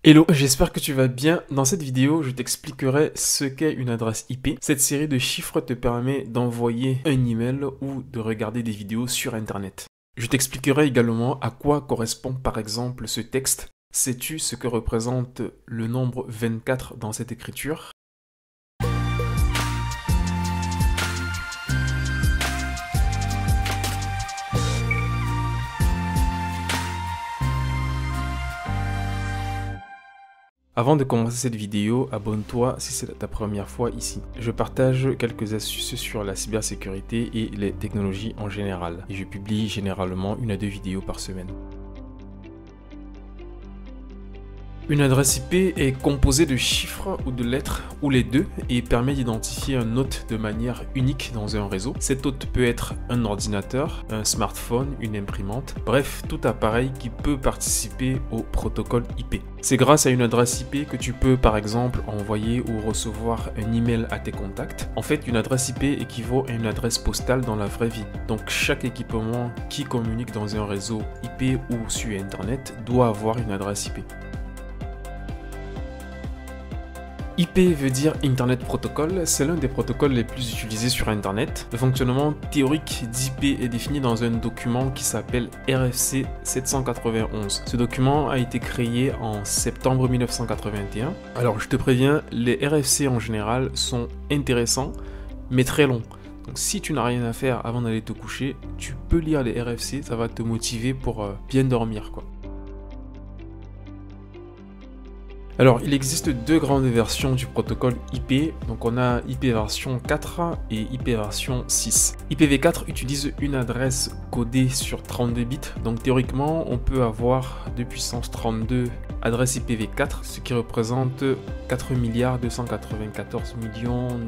Hello, j'espère que tu vas bien. Dans cette vidéo, je t'expliquerai ce qu'est une adresse IP. Cette série de chiffres te permet d'envoyer un email ou de regarder des vidéos sur Internet. Je t'expliquerai également à quoi correspond par exemple ce texte. Sais-tu ce que représente le nombre 24 dans cette écriture ? Avant de commencer cette vidéo, abonne-toi si c'est ta première fois ici. Je partage quelques astuces sur la cybersécurité et les technologies en général. Et je publie généralement 1 à 2 vidéos par semaine. Une adresse IP est composée de chiffres ou de lettres, ou les deux, et permet d'identifier un hôte de manière unique dans un réseau. Cet hôte peut être un ordinateur, un smartphone, une imprimante, bref, tout appareil qui peut participer au protocole IP. C'est grâce à une adresse IP que tu peux par exemple envoyer ou recevoir un email à tes contacts. En fait, une adresse IP équivaut à une adresse postale dans la vraie vie. Donc chaque équipement qui communique dans un réseau IP ou sur Internet doit avoir une adresse IP. IP veut dire Internet Protocol, c'est l'un des protocoles les plus utilisés sur Internet. Le fonctionnement théorique d'IP est défini dans un document qui s'appelle RFC 791. Ce document a été créé en septembre 1981. Alors je te préviens, les RFC en général sont intéressants, mais très longs. Donc si tu n'as rien à faire avant d'aller te coucher, tu peux lire les RFC, ça va te motiver pour bien dormir, quoi. Alors, il existe 2 grandes versions du protocole IP. Donc, on a IP version 4 et IP version 6. IPv4 utilise une adresse codée sur 32 bits. Donc, théoriquement, on peut avoir de puissance 32 adresses IPv4, ce qui représente 4 294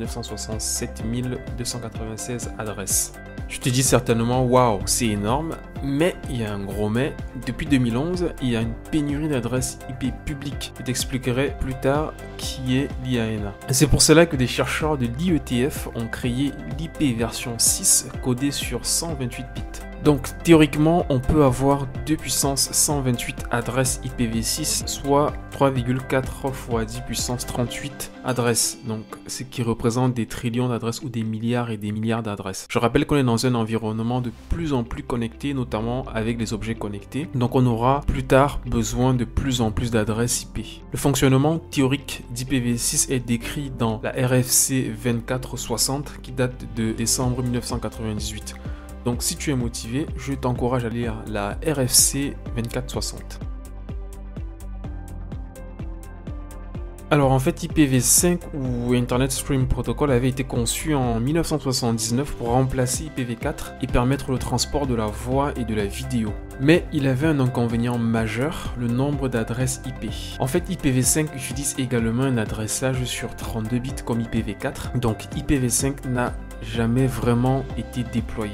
967 296 adresses. Je te dis certainement, waouh, c'est énorme, mais il y a un gros mais. Depuis 2011, il y a une pénurie d'adresses IP publiques. Je t'expliquerai plus tard qui est l'IANA. C'est pour cela que des chercheurs de l'IETF ont créé l'IP version 6 codée sur 128 bits. Donc théoriquement, on peut avoir 2 puissance 128 adresses IPv6, soit 3,4 fois 10 puissance 38 adresses. Donc ce qui représente des trillions d'adresses ou des milliards et des milliards d'adresses. Je rappelle qu'on est dans un environnement de plus en plus connecté, notamment avec les objets connectés. Donc on aura plus tard besoin de plus en plus d'adresses IP. Le fonctionnement théorique d'IPv6 est décrit dans la RFC 2460 qui date de décembre 1998. Donc si tu es motivé, je t'encourage à lire la RFC 2460. Alors en fait, IPv5 ou Internet Stream Protocol avait été conçu en 1979 pour remplacer IPv4 et permettre le transport de la voix et de la vidéo. Mais il avait un inconvénient majeur, le nombre d'adresses IP. En fait, IPv5 utilise également un adressage sur 32 bits comme IPv4, donc IPv5 n'a jamais vraiment été déployé.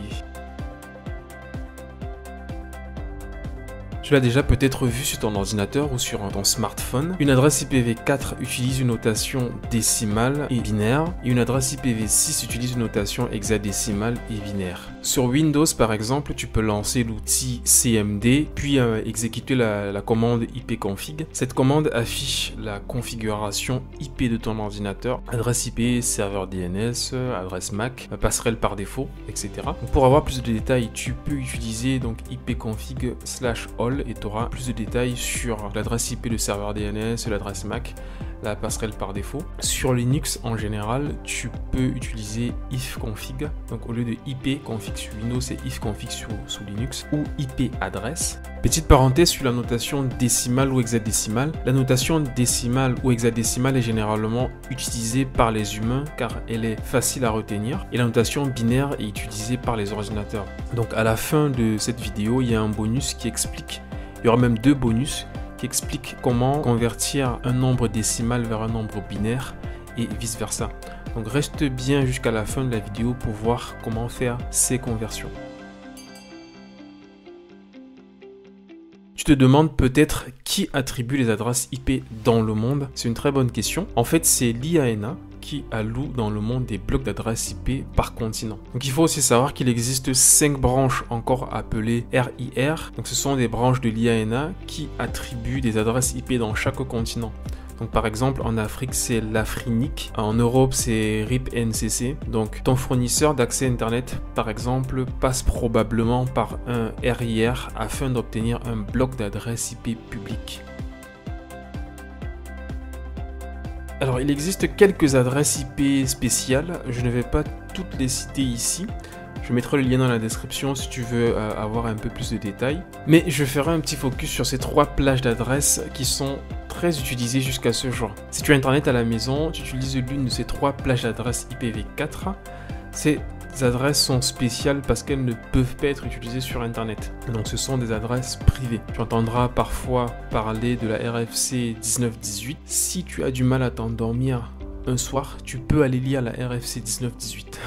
Tu l'as déjà peut-être vu sur ton ordinateur ou sur ton smartphone. Une adresse IPv4 utilise une notation décimale et binaire et une adresse IPv6 utilise une notation hexadécimale et binaire. Sur Windows par exemple, tu peux lancer l'outil CMD puis exécuter la commande ipconfig. Cette commande affiche la configuration IP de ton ordinateur, adresse IP, serveur DNS, adresse MAC, passerelle par défaut, etc. Donc, pour avoir plus de détails, tu peux utiliser donc ipconfig/all et tu auras plus de détails sur l'adresse IP de serveur DNS, l'adresse MAC, la passerelle par défaut. Sur Linux en général, tu peux utiliser ifconfig. Donc au lieu de ipconfig sur Windows, c'est ifconfig sous Linux ou ipadresse. Petite parenthèse sur la notation décimale ou hexadécimale. La notation décimale ou hexadécimale est généralement utilisée par les humains car elle est facile à retenir et la notation binaire est utilisée par les ordinateurs. Donc à la fin de cette vidéo, il y a un bonus qui explique, il y aura même 2 bonus qui expliquent comment convertir un nombre décimal vers un nombre binaire et vice versa. Donc reste bien jusqu'à la fin de la vidéo pour voir comment faire ces conversions. Tu te demandes peut-être qui attribue les adresses IP dans le monde. C'est une très bonne question. En fait, c'est l'IANA qui alloue dans le monde des blocs d'adresses IP par continent. Donc il faut aussi savoir qu'il existe 5 branches encore appelées RIR. Donc ce sont des branches de l'IANA qui attribuent des adresses IP dans chaque continent. Donc par exemple en Afrique c'est l'Afrinic, en Europe c'est RIP-NCC. Donc ton fournisseur d'accès internet par exemple passe probablement par un RIR afin d'obtenir un bloc d'adresses IP public. Alors il existe quelques adresses IP spéciales, je ne vais pas toutes les citer ici. Je mettrai le lien dans la description si tu veux avoir un peu plus de détails. Mais je ferai un petit focus sur ces 3 plages d'adresses qui sont très utilisées jusqu'à ce jour. Si tu as internet à la maison, tu utilises l'une de ces 3 plages d'adresses IPv4. Ces adresses sont spéciales parce qu'elles ne peuvent pas être utilisées sur internet. Donc ce sont des adresses privées. Tu entendras parfois parler de la RFC 1918. Si tu as du mal à t'endormir un soir, tu peux aller lire la RFC 1918.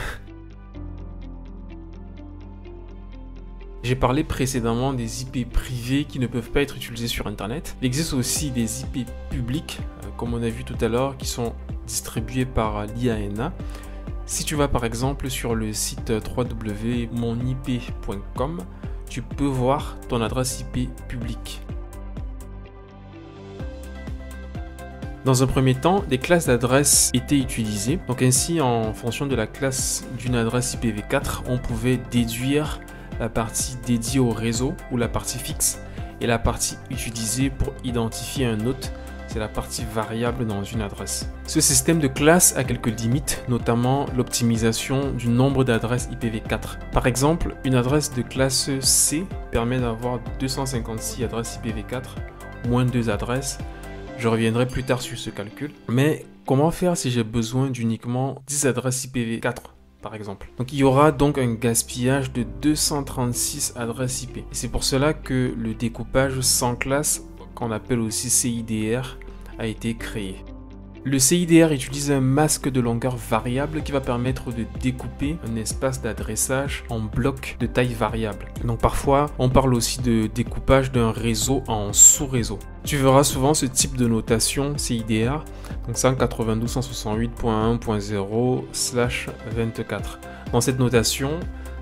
J'ai parlé précédemment des IP privés qui ne peuvent pas être utilisés sur internet. Il existe aussi des IP publics, comme on a vu tout à l'heure, qui sont distribués par l'IANA. Si tu vas par exemple sur le site www.monip.com, tu peux voir ton adresse IP publique. Dans un premier temps, des classes d'adresses étaient utilisées. Donc ainsi, en fonction de la classe d'une adresse IPv4, on pouvait déduire la partie dédiée au réseau ou la partie fixe et la partie utilisée pour identifier un hôte, c'est la partie variable dans une adresse. Ce système de classe a quelques limites, notamment l'optimisation du nombre d'adresses IPv4. Par exemple, une adresse de classe C permet d'avoir 256 adresses IPv4 moins 2 adresses. Je reviendrai plus tard sur ce calcul. Mais comment faire si j'ai besoin d'uniquement 10 adresses IPv4 par exemple? Donc il y aura donc un gaspillage de 236 adresses IP. Et c'est pour cela que le découpage sans classe, qu'on appelle aussi CIDR, a été créé. Le CIDR utilise un masque de longueur variable qui va permettre de découper un espace d'adressage en blocs de taille variable. Donc parfois, on parle aussi de découpage d'un réseau en sous-réseau. Tu verras souvent ce type de notation CIDR, donc 192.168.1.0/24. Dans cette notation,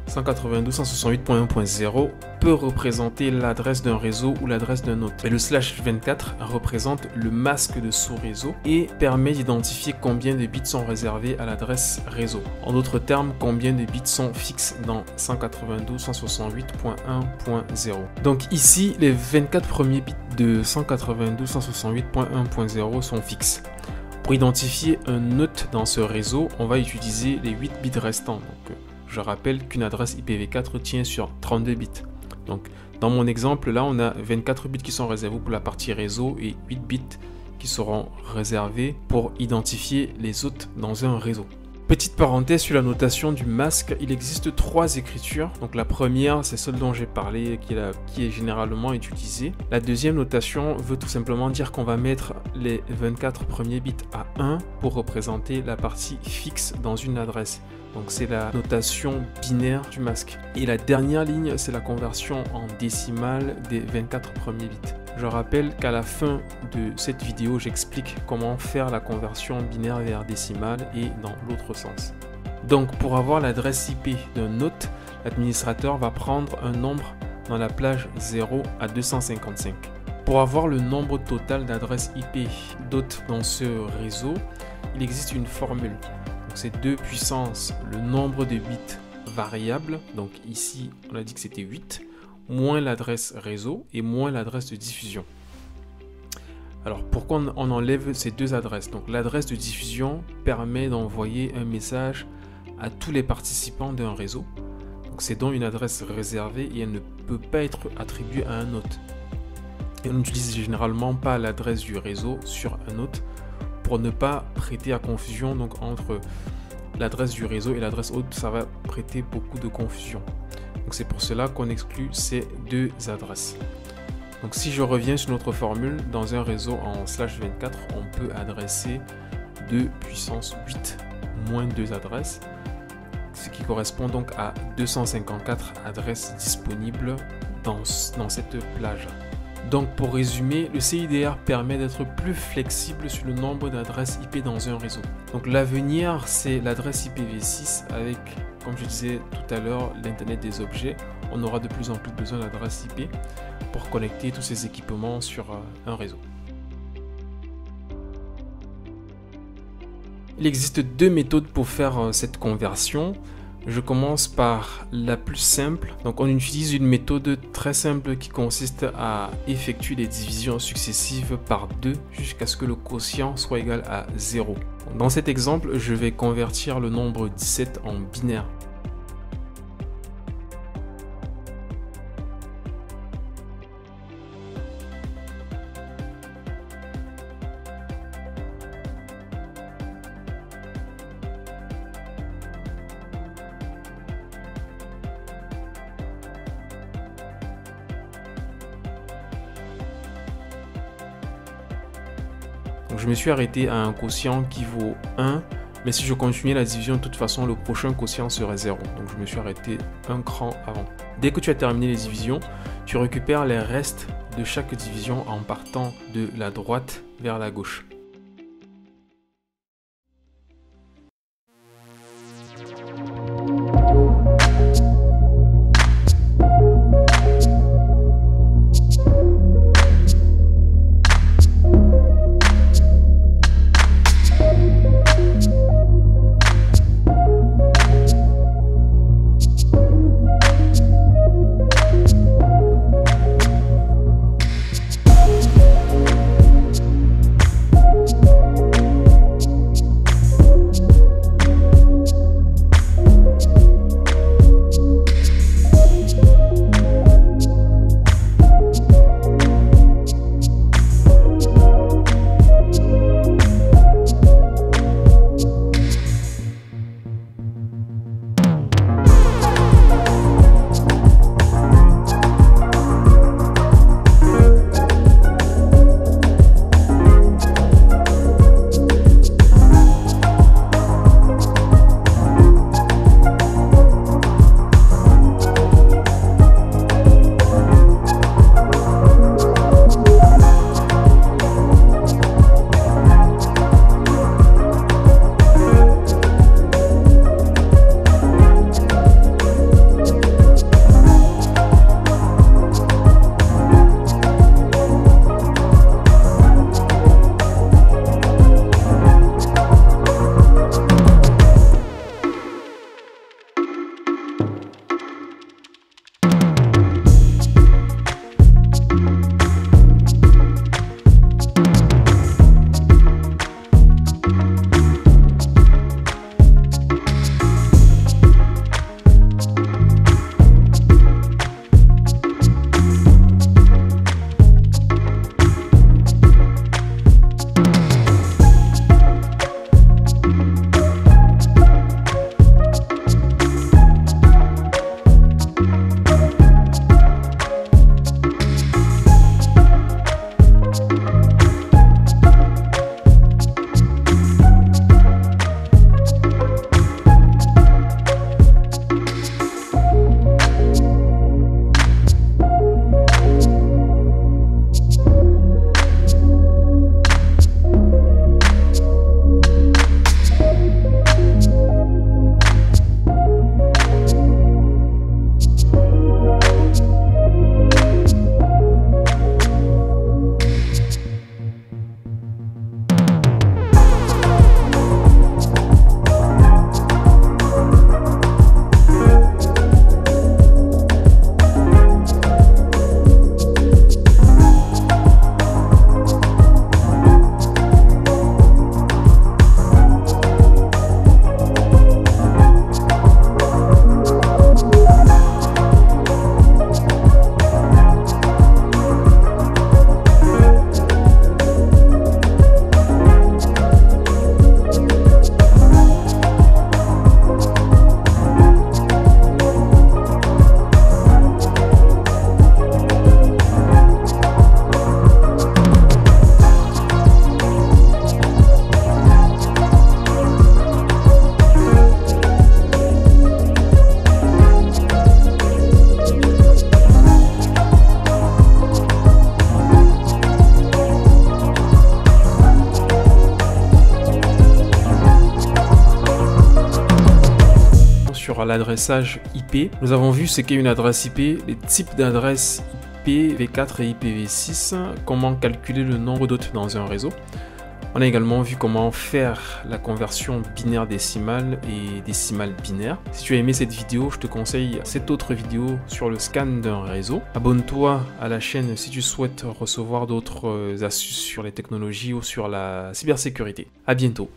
192.168.1.0 peut représenter l'adresse d'un réseau ou l'adresse d'un hôte. Et le /24 représente le masque de sous-réseau et permet d'identifier combien de bits sont réservés à l'adresse réseau. En d'autres termes, combien de bits sont fixes dans 192.168.1.0. Donc ici, les 24 premiers bits de 192.168.1.0 sont fixes. Pour identifier un hôte dans ce réseau, on va utiliser les 8 bits restants. Donc, je rappelle qu'une adresse IPv4 tient sur 32 bits. Donc, dans mon exemple, là, on a 24 bits qui sont réservés pour la partie réseau et 8 bits qui seront réservés pour identifier les hôtes dans un réseau. Petite parenthèse sur la notation du masque, il existe 3 écritures. Donc la première, c'est celle dont j'ai parlé, qui est généralement utilisée. La deuxième notation veut tout simplement dire qu'on va mettre les 24 premiers bits à 1 pour représenter la partie fixe dans une adresse. Donc c'est la notation binaire du masque. Et la dernière ligne, c'est la conversion en décimale des 24 premiers bits. Je rappelle qu'à la fin de cette vidéo, j'explique comment faire la conversion binaire vers décimale et dans l'autre sens. Donc pour avoir l'adresse IP d'un hôte, l'administrateur va prendre un nombre dans la plage 0 à 255. Pour avoir le nombre total d'adresses IP d'hôtes dans ce réseau, il existe une formule. C'est 2 puissance le nombre de bits variables, donc ici on a dit que c'était 8, moins l'adresse réseau et moins l'adresse de diffusion. Alors pourquoi on enlève ces deux adresses? Donc l'adresse de diffusion permet d'envoyer un message à tous les participants d'un réseau. Donc c'est donc une adresse réservée et elle ne peut pas être attribuée à un hôte. Et on n'utilise généralement pas l'adresse du réseau sur un hôte pour ne pas prêter à confusion. Donc entre l'adresse du réseau et l'adresse hôte, ça va prêter beaucoup de confusion. Donc c'est pour cela qu'on exclut ces deux adresses. Donc si je reviens sur notre formule, dans un réseau en /24, on peut adresser 2 puissance 8 moins 2 adresses, ce qui correspond donc à 254 adresses disponibles dans cette plage. Donc pour résumer, le CIDR permet d'être plus flexible sur le nombre d'adresses IP dans un réseau. Donc l'avenir, c'est l'adresse IPv6 avec, comme je disais tout à l'heure, l'Internet des objets. On aura de plus en plus besoin d'adresses IP pour connecter tous ces équipements sur un réseau. Il existe deux méthodes pour faire cette conversion. Je commence par la plus simple. Donc on utilise une méthode très simple qui consiste à effectuer des divisions successives par 2 jusqu'à ce que le quotient soit égal à 0. Dans cet exemple, je vais convertir le nombre 17 en binaire. Donc je me suis arrêté à un quotient qui vaut 1, mais si je continuais la division, de toute façon, le prochain quotient serait 0. Donc je me suis arrêté un cran avant. Dès que tu as terminé les divisions, tu récupères les restes de chaque division en partant de la droite vers la gauche. l'adressage IP. Nous avons vu ce qu'est une adresse IP, les types d'adresses IPv4 et IPv6, comment calculer le nombre d'hôtes dans un réseau. On a également vu comment faire la conversion binaire décimale et décimale binaire. Si tu as aimé cette vidéo, je te conseille cette autre vidéo sur le scan d'un réseau. Abonne-toi à la chaîne si tu souhaites recevoir d'autres astuces sur les technologies ou sur la cybersécurité. À bientôt.